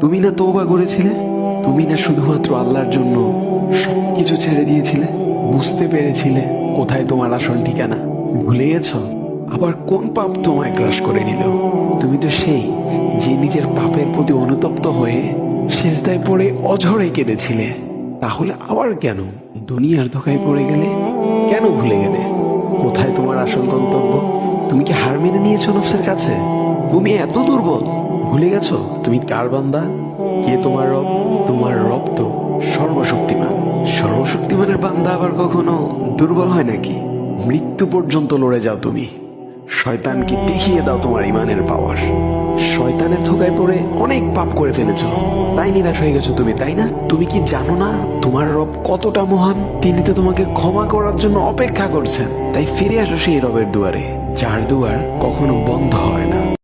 তুমি না তওবা করেছিলে? তুমি না শুধুমাত্র আল্লাহর জন্য সবকিছু ছেড়ে দিয়েছিলে? বুঝতে পেরেছিলে কোথায় তোমার আসল ঠিকানা? ভুলে গেছ? আবার কোন পাপ তোমায় গ্রাস করে নিল? তুমি তো সেই যে নিজের পাপের প্রতি অনুতপ্ত হয়ে সেজদায় পড়ে অঝরে কেঁদেছিলে। তাহলে আবার কেন দুনিয়ার ধোঁকায় পড়ে গেলে? কেন ভুলে গেলে কোথায় তোমার আসল গন্তব্য? তুমি কি হার মেনে নিয়েছো নফসের কাছে? তুমি এত দুর্বল? ভুলে গেছো তুমি কার বান্দা? কে তোমার রব? তোমার রব তো সর্বশক্তিমান। সর্বশক্তিমানের বান্দা আবার কখনো দুর্বল হয় নাকি? মৃত্যু পর্যন্ত লড়ে যাও তুমি। শয়তানকে দেখিয়ে দাও তোমার ইমানের পাওয়ার। শয়তানের ধোকায় পড়ে অনেক পাপ করে ফেলেছো, তাই নিরাশ হয়ে গেছো তুমি, তাই না? তুমি কি জানো না তোমার রব কতটা মহান? তিনি তো তোমাকে ক্ষমা করার জন্য অপেক্ষা করছেন। তাই ফিরে আসো সেই রবের দুয়ারে, যার দুয়ার কখনো বন্ধ হয় না।